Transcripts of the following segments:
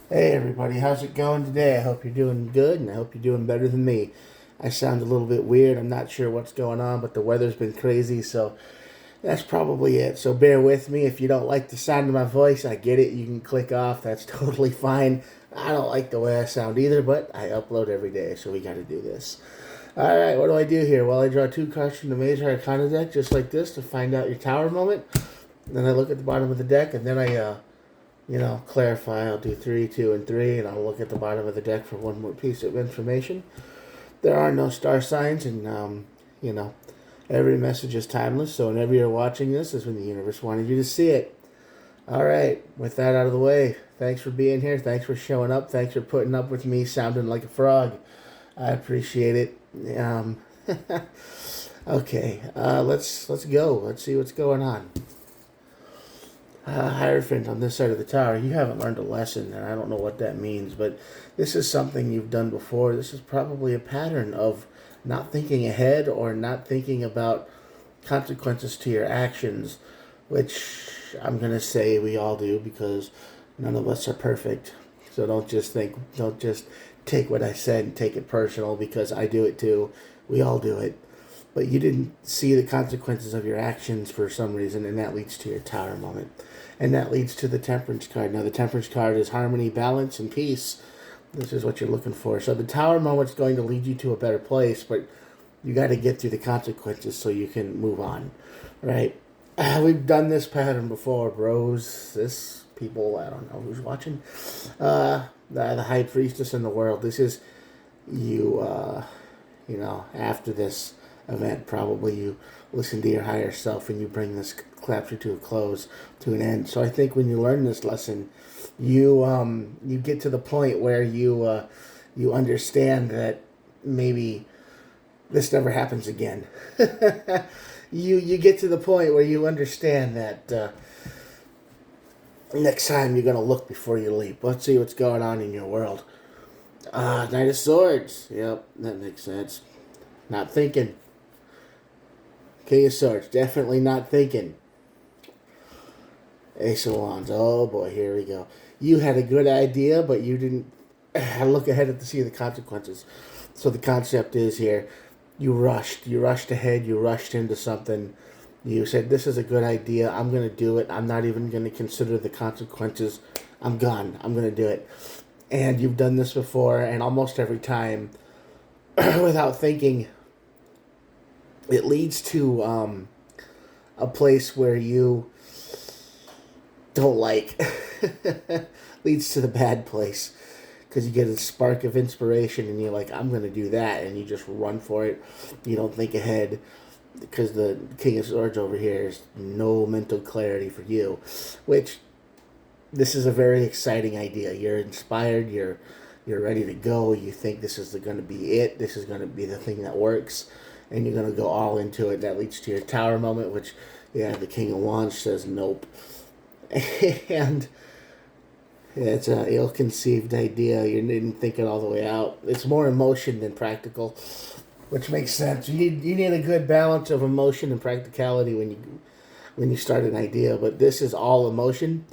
Hey everybody, how's it going today? I hope you're doing good and I hope you're doing better than me. I sound a little bit weird. I'm not sure what's going on, but the weather's been crazy, so that's probably it. So bear with me. If you don't like the sound of my voice, I get it. You can click off. That's totally fine. I don't like the way I sound either, but I upload every day, so we got to do this. All right, what do I do here? Well, I draw two cards from the Major Arcana deck, just like this, to find out your tower moment. Then I look at the bottom of the deck, and then I clarify. I'll do 3, 2, and 3, and I'll look at the bottom of the deck for one more piece of information. There are no star signs, and, you know, every message is timeless, so whenever you're watching this is when the universe wanted you to see it. All right, with that out of the way, thanks for being here. Thanks for showing up. Thanks for putting up with me sounding like a frog. I appreciate it. Okay, let's go. Let's see what's going on. Hierophant on this side of the tower, you haven't learned a lesson, and I don't know what that means, but this is something you've done before. This is probably a pattern of not thinking ahead or not thinking about consequences to your actions, which I'm going to say we all do because none of us are perfect. So don't just take what I said and take it personal because I do it too. We all do it. But you didn't see the consequences of your actions for some reason, and that leads to your tower moment. And that leads to the Temperance card. Now, the Temperance card is harmony, balance, and peace. This is what you're looking for. So the tower moment's going to lead you to a better place, but you got to get through the consequences so you can move on, right? We've done this pattern before, bros. This people, I don't know who's watching. The High Priestess in the world. This is you. After this event, probably you listen to your higher self and you bring this chapter to a close, to an end. So I think when you learn this lesson, you get to the point where you understand that maybe this never happens again. You get to the point where you understand that next time you're gonna look before you leap. Let's see what's going on in your world. Knight of Swords. Yep, that makes sense. Not thinking. King of Swords. Definitely not thinking. Ace of Wands. Oh boy, here we go. You had a good idea, but you didn't look ahead to see the consequences. So the concept is here, you rushed. You rushed ahead. You rushed into something. You said, this is a good idea. I'm going to do it. I'm not even going to consider the consequences. I'm gone. I'm going to do it. And you've done this before, and almost every time, without thinking, it leads to a place where you don't like. Leads to the bad place because you get a spark of inspiration and you're like, I'm going to do that, and you just run for it. You don't think ahead because the King of Swords over here is no mental clarity for you, which this is a very exciting idea. You're inspired. You're ready to go. You think this is going to be it. This is going to be the thing that works, and you're going to go all into it. That leads to your tower moment, which, yeah, the King of Wands says nope. And it's an ill-conceived idea. You didn't think it all the way out. It's more emotion than practical, which makes sense. You need a good balance of emotion and practicality when you start an idea. But this is all emotion,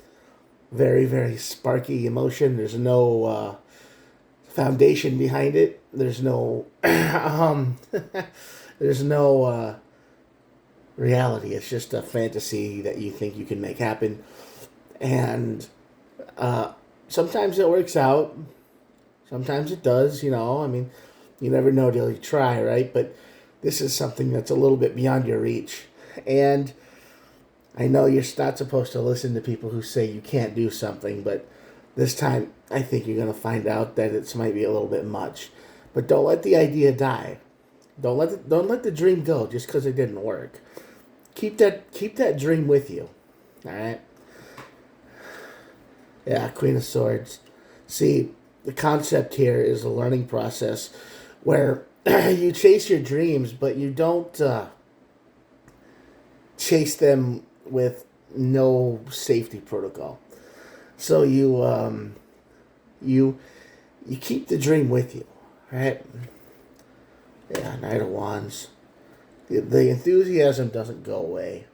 very very sparky emotion. There's no foundation behind it. There's no there's no reality. It's just a fantasy that you think you can make happen, and sometimes it works out. Sometimes it does. I mean, you never know till you try, right? But this is something that's a little bit beyond your reach, and I know you're not supposed to listen to people who say you can't do something, but this time I think you're going to find out that it might be a little bit much. But don't let the idea die. Don't let the dream go just because it didn't work. Keep that dream with you. All right. Yeah, Queen of Swords. See, the concept here is a learning process where you chase your dreams, but you don't chase them with no safety protocol. So you you keep the dream with you, right? Yeah, Knight of Wands. The enthusiasm doesn't go away,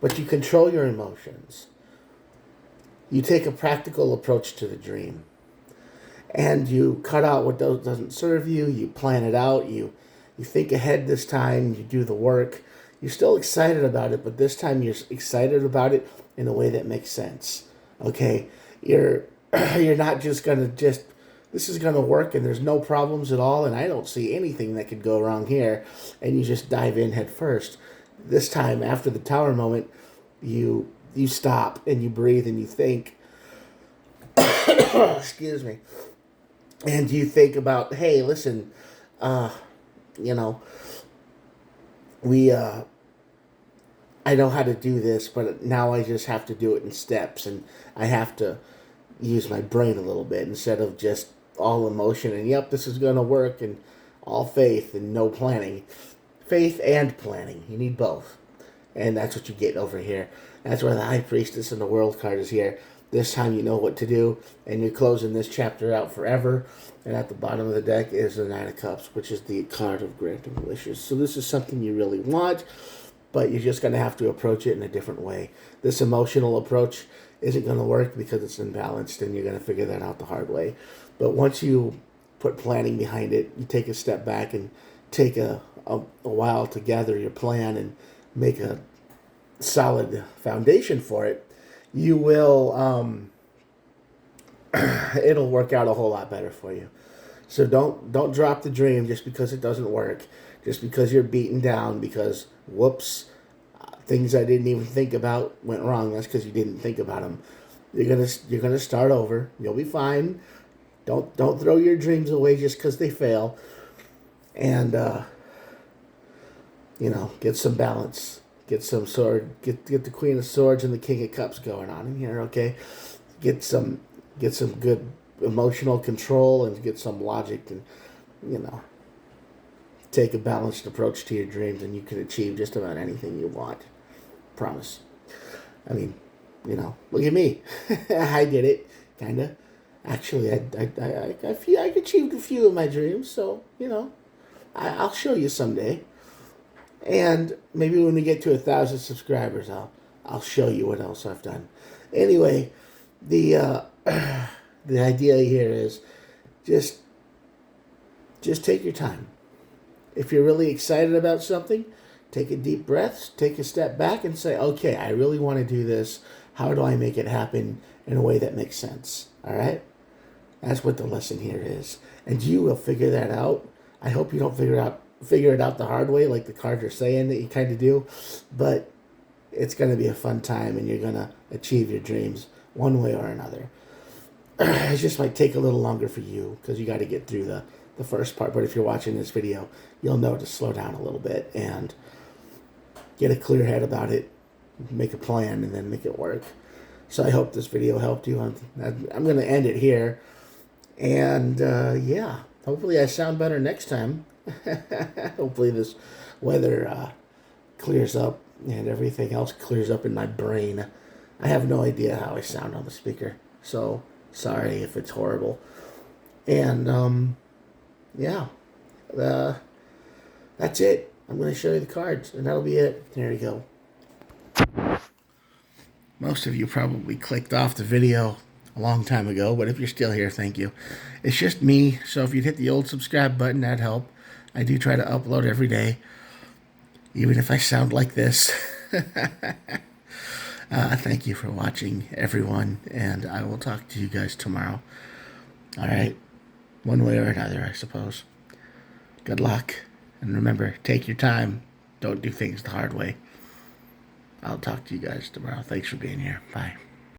but you control your emotions. You take a practical approach to the dream. and you cut out what doesn't serve you. You plan it out. You think ahead this time. You do the work. You're still excited about it, but this time you're excited about it in a way that makes sense. Okay, you're you're not just gonna just this is gonna work and there's no problems at all and I don't see anything that could go wrong here, and you just dive in head first. This time after the tower moment, you stop and you breathe and you think. Excuse me. And you think about, hey, listen, uh, you know, we I know how to do this, but now I just have to do it in steps, and I have to use my brain a little bit instead of just all emotion and yep, this is gonna work and all faith and no planning. Faith and planning, you need both, and that's what you get over here. That's why the High Priestess and the World card is here. This time you know what to do, and you're closing this chapter out forever. And at the bottom of the deck is the Nine of Cups, which is the card of granting wishes. So this is something you really want, but you're just going to have to approach it in a different way. This emotional approach isn't going to work because it's imbalanced, and you're going to figure that out the hard way. But once you put planning behind it, you take a step back and take a while to gather your plan and make a solid foundation for it, you will it'll work out a whole lot better for you. So don't drop the dream just because it doesn't work, just because you're beaten down because whoops, things I didn't even think about went wrong. That's because you didn't think about them. You're gonna start over. You'll be fine. Don't throw your dreams away just because they fail. And get some balance. Get some sword. Get the Queen of Swords and the King of Cups going on in here. Okay, get some good emotional control and get some logic, and take a balanced approach to your dreams, and you can achieve just about anything you want. Promise. I mean, look at me. I did it, kind of. Actually, I feel I achieved a few of my dreams, so I'll show you someday. And maybe when we get to 1,000 subscribers, I'll show you what else I've done. Anyway, the the idea here is just take your time. If you're really excited about something, take a deep breath, take a step back, and say, okay, I really want to do this. How do I make it happen in a way that makes sense? All right? That's what the lesson here is. And you will figure that out. I hope you don't figure it out the hard way like the cards are saying that you kind of do. But it's going to be a fun time, and you're going to achieve your dreams one way or another. It just might take a little longer for you because you got to get through the first part. But if you're watching this video, you'll know to slow down a little bit and get a clear head about it, make a plan, and then make it work. So I hope this video helped you. I'm going to end it here. And yeah, hopefully I sound better next time. Hopefully this weather clears up and everything else clears up in my brain. I have no idea how I sound on the speaker, so sorry if it's horrible. And yeah, that's it. I'm going to show you the cards, and that'll be it. There you go. Most of you probably clicked off the video a long time ago, but if you're still here, thank you. It's just me, so if you'd hit the old subscribe button, that'd help. I do try to upload every day, even if I sound like this. Thank you for watching, everyone, and I will talk to you guys tomorrow. All right? One way or another, I suppose. Good luck, and remember, take your time. Don't do things the hard way. I'll talk to you guys tomorrow. Thanks for being here. Bye.